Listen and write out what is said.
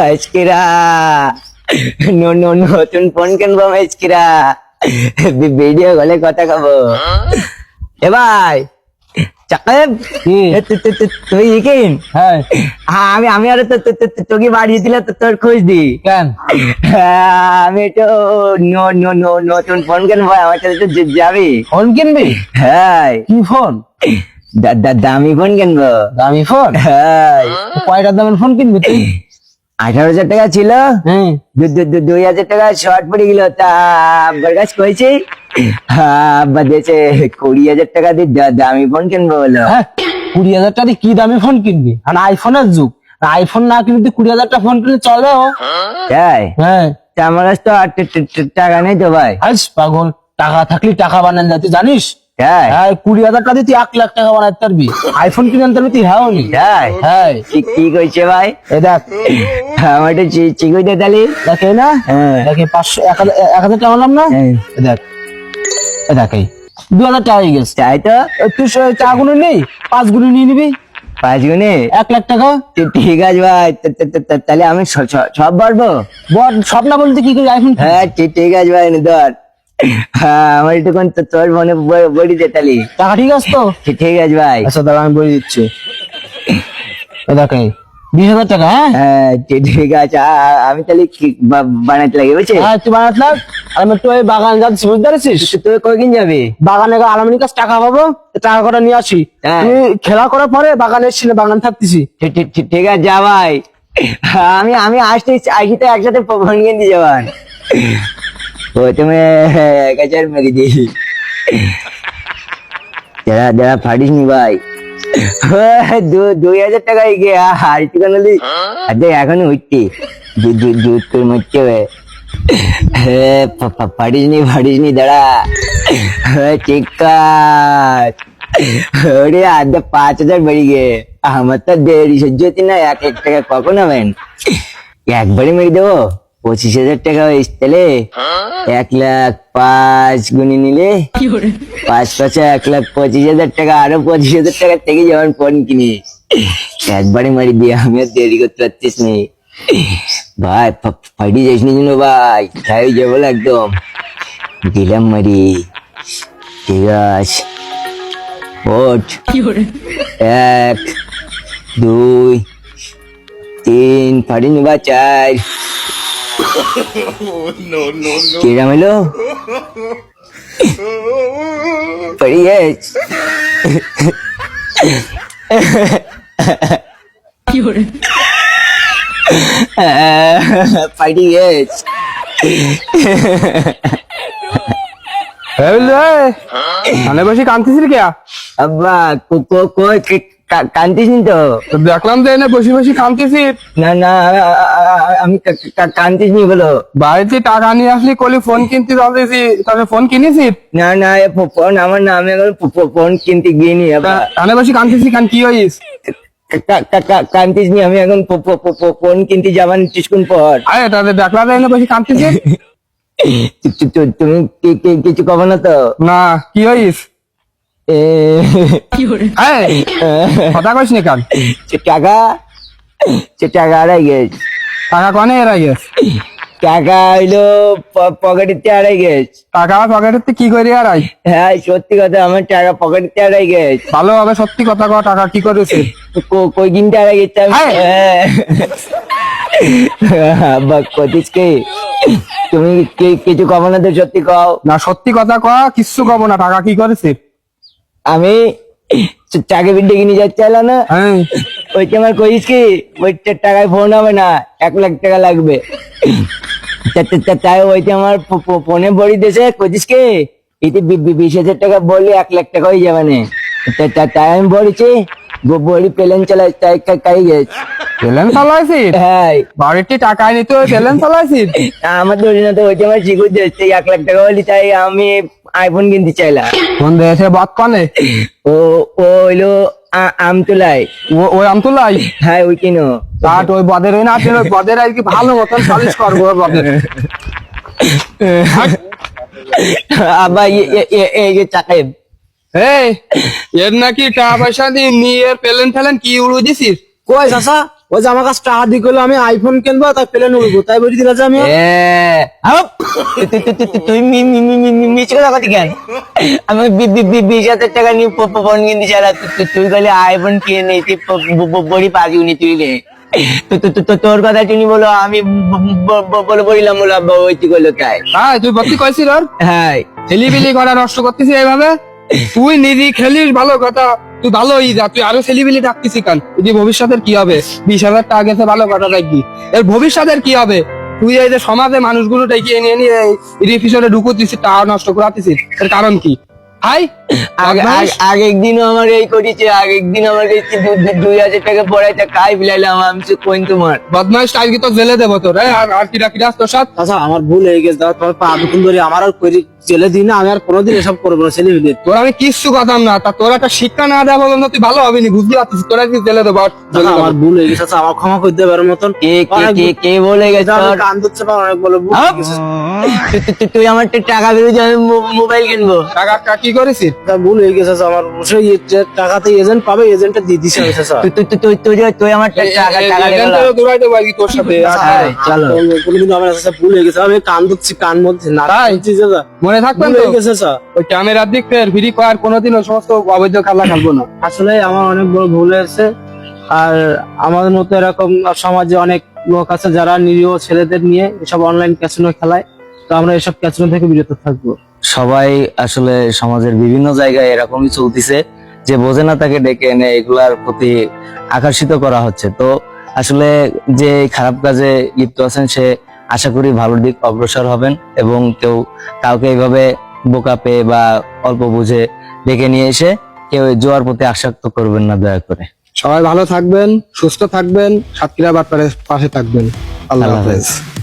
আজকিরা নতুন ফোন কিনবো আজকিরা ভিডিও কলে কথা খাবো। এ ভাই চাকাব তুই কিন। হ্যাঁ আমি আরো তোকে বাড়ি দিলে তোর খোঁজ দি কেন আমি তো নতুন ফোন কিনবো, আমার সাথে তো যাবি। ফোন কিনবি? হ্যাঁ কি ফোন? দামি ফোন কিনবো। দামি ফোন? হ্যাঁ কয়টার দামের ফোন কিনবি তুই? 18,000 টাকা ছিল, 2,000 টাকা শর্ট পড়ে গেল। তা আব্বার কাছে কইছি, আব্বা দিয়েছে 20,000 টাকা দিয়ে দামি ফোন কিনবো বলো। হ্যাঁ 20,000 টাকা দিয়ে কি দামি ফোন কিনবি? আর আইফোনের যুগ, আইফোন না কিনবি 20,000 টাকা ফোন কিনলে চলে? তাই? হ্যাঁ তা আমার কাছে তো আর টাকা নেই তো ভাই। আইস পাগল, টাকা থাকলে টাকা বানান যায়, তুই জানিস? তাই? হ্যাঁ 20,000 টাকা দিয়ে তুই 1 লাখ টাকা বানাতে পারবি, আইফোন কিনে আনতে পারবি তুই। হ্যাঁ নি তাই? হ্যাঁ কি কইছে ভাই? এ দেখ আমার একটু চিকুই দে তালি। দেখে না, হ্যাঁ। দেখে 500 1,000 টাকা বললাম না। হ্যাঁ। এ দেখ এ দেখ এই 2,000 টাকা হয়ে গেছে। তাই তো? তুই চা গুলো নেই, 5 গুলো নিয়ে নিবি, 5 গুণে 1 লাখ টাকা। ঠিক আছে ভাই, তাহলে আমি সব বাড়বো। বল সব না বলতে কি করি আইফোন? হ্যাঁ ঠিক আছে ভাই, ধর। হ্যাঁ আমার একটু তোর মনে বড়ি দে তালি। টাকা ঠিক আছে তো? ঠিক আছে ভাই। আচ্ছা দাঁড়া আমি বলে দিচ্ছি। এ দেখ এই 20,000 টাকা। হ্যাঁ হ্যাঁ ঠিক আছে, আমি তাহলে কি বানাতে লাগে বুঝছিস? হ্যাঁ তুই বানাত লাগ, আমি একটু ওই বাগান যাচ্ছি, বুঝতে পারছিস? তুই কয়দিন যাবি? বাগানে আলমারির কাছে টাকা পাবো, টাকা কটা নিয়ে আসি। হ্যাঁ। তুই খেলা করার পরে বাগানে এসছি, বাগান থাকতেছি। ঠিক আছে যা ভাই। আমি আসতে তো একসাথে ফোন কিনে দিয়ে যাবান। প্রথমে কাচার মেরে দি, যারা ফাটিস নি ভাই। 2,000 টাকা গিয়ে আর একটু কানালি এখনো উঠতি তোর মরতে হবে। ফাটিস নি দাঁড়া। ঠিক কাজ ওরে আধা 5,000 বেড়ে গে। আমার তো দেরি সহ্য হচ্ছে না, 1 লাখ টাকা কখন হবেন? একবারে মেরে দেবো 25,000 টাকা তাহলে 1,05,000 গুণে নিলে 5 5 1,25,000 টাকা, আরো 25,000 টাকা থেকে যখন ফোন কিনি একবারে মারি দিয়ে। আমি আর দেরি করতে পারছিস নি ভাই, ফাটি যাইস নি জন্য ভাই, খাই যাবো একদম। দিলাম মারি, ঠিক আছে ওঠ। 1 2 3 ফাটি নি বা 4। কিরাম এলো পড়ি গেছ। ফাটি গেছ। মানে বসে কাঁদতেছিস কে? আব্বা কই কান্তিস নি তো? দেখলাম যে এনে বসে বসে কাঁদতেছিস। না আমি কান্তিস নি বলো। বাড়িতে টাকা নিয়ে আসলি, কলি ফোন কিনতে যাচ্ছি, তাহলে ফোন কিনেছিস? না ফোন আমার না, আমি এখন ফোন কিনতে গিয়েনি। কানে বসে কাঁদতেছিস কেন, কি হইস? কান্তিস নি, আমি এখন ফোন কিনতে যাবান কিছুক্ষণ পর। আরে তাহলে দেখলাম যে এনে বসে কাঁদতেছিস। তুমি কিছু কব না তো? না কি হইস? কথা কইস নি কেন? টাকা হারাই গেছে। টাকা কনে এরাই গেছে? টাকা হইলো পকেটেতে হারাই গেছে। টাকা পকেটে কি করে এরাই? হ্যাঁ সত্যি কথা, আমার টাকা পকেটেতে হারাই গেছে। ভালোভাবে সত্যি কথা কও, টাকা কি করেছিস? কই কিনতে হারাই গেছে? আব্বা কতিস কি তুমি কিছু কব না তো? সত্যি কও না, সত্যি কথা কও, কিচ্ছু কব না। টাকা কি করেছিস? আমি চাকে বিদ্যে কিনে যাচ্ছে না, হ্যাঁ ওইটা আমার কইস কি ওই টাকায় ফোন হবে না, 1 লাখ টাকা লাগবে। তাই ওইটা আমার ফোনে বড়ি দিয়েছে, কইস কি এতে 20,000 টাকা বললে 1 লাখ টাকা হয়ে যাবে না। তাই আমি বলেছি বড়ি প্লেন চালাই, তাই কাই গেছে। প্লেন চালাইছিস? হ্যাঁ বাড়িতে টাকা নিতে প্লেন চালাইছিস? আমার ধরি না তো, ওইটা আমার শিখুর দিয়েছে 1 লাখ টাকা বলি, তাই আমি আইফোন কিনতে চাইলাম। ফোন দিয়েছে বাদ কানে? ও হইলো আমতুলাই। ওই আমতুলাই? হ্যাঁ ওই কিনো কাট ওই বদের ওই না, ওই বদের আর কি ভালো মতন সালিশ করবো বদের। আবার এই যে চাকাই এই এর নাকি টাকা পয়সা দিয়ে নিয়ে প্লেন ফেলেন কি উড়ে দিছিস? কই চাচা ওই যে আমার কাছে টাকা দিয়ে গেলো আমি আইফোন কিনবো তাই প্লেন উড়বো তাই বলি দিলা যে আমি তুই মিছে কথা কথা কেন? আমি 20,000 টাকা নিয়ে ফোন কিনতে চাই, তুই গেলে আইফোন কিনে নেই, তুই বড়ি পাজি উনি তুই রে। তোর কথা শুনি বলো আমি বলিলাম বলো আব্বা ওই তুই করলো তাই। হ্যাঁ তুই ভর্তি করেছিস ওর হ্যাঁ ছেলিবিলি করা নষ্ট করতেছিস এইভাবে? তুই নিজে খেলিস ভালো কথা, তুই ভালো যা, তুই আরো ছেলিবিলি ডাকতেছি কেন? যদি ভবিষ্যতের কি হবে? 20,000 টাকা গেছে ভালো কথা দেখবি, এর ভবিষ্যতের কি হবে? তুই এই যে সমাজে মানুষগুলো ডেকে নিয়ে নিয়ে এই পিছনে ঢুকুতিস, টাকা নষ্ট করাতেছিস, এর কারণ কি? হাই আগের দিনও আমার এই করেছে, আগের দিন আমার 2,000 টাকা পড়াইতে খাই ফেলাইলাম আমি কোন তোমার বদমাইশ টাইম কি তো জেলে দেবো তোর? আর কিরা কিরা তোর সাথে চাচা আমার ভুল হয়ে গেছে দাদা তোমার পা দুকুন ধরে আমার আর কই জেলে দিই না, আমি আর কোনোদিন এসব করবো না ছেলে মিলে। তোর আমি কিচ্ছু কথাম না, তা তোর একটা শিক্ষা না দেওয়া পর্যন্ত তুই ভালো হবি না, বুঝতে পারছিস? তোরা কি জেলে দেবো? আমার ভুল হয়ে গেছে চাচা, আমার ক্ষমা করে দেবার মতন কে বলে গেছে? কান ধরছে বা অনেক বলে ভুল হয়ে গেছে। তুই আমার টাকা বেরোচ্ছে আমি মোবাইল কিনবো। টাকা কি করেছিস? তা ভুল হয়ে গেছে চাচা, আমার অবশ্যই টাকাতে এজেন্ট পাবে, এজেন্টটা দিয়ে দিছে আমি চাচা। তুই আমার টাকা দৌড়াইতে পারি তোর সাথে? চলো কোনোদিন হবে না চাচা, ভুল হয়ে গেছে, আমি কান ধরছি কান মধ্যে না তাই? চাচা মনে থাকবেন ভুল তো? হয়ে গেছে চাচা। ওই ক্যামেরার দিক ফের ফিরি কর, কোনোদিন ওই সমস্ত অবৈধ খেলা খেলবো না। আসলে আমার অনেক বড় ভুল হয়েছে, আর আমাদের মতো এরকম সমাজে অনেক লোক আছে যারা নিরীহ ছেলেদের নিয়ে এসব অনলাইন ক্যাসিনো খেলায়, তো আমরা এসব ক্যাসিনো থেকে বিরত থাকবো। সবাই আসলে সমাজের বিভিন্ন জায়গায় এরকমই চলতেছে, যে বোঝে না তাকে ডেকে এনে এগুলার প্রতি আকর্ষিত করা হচ্ছে। তো আসলে যে খারাপ কাজে লিপ্ত আছেন সে আশা করি ভালোর দিক অগ্রসর হবেন, এবং কাউকে এইভাবে বোকা পেয়ে বা অল্প বুঝে ডেকে নিয়ে এসে কেউ জোয়ার প্রতি আসক্ত করবেন না দয়া করে। সবাই ভালো থাকবেন, সুস্থ থাকবেন, সাতক্ষীরা বাটপাড়ের পাশে থাকবেন। আল্লাহ আল্লাহ হাফেজ। হাফেজ।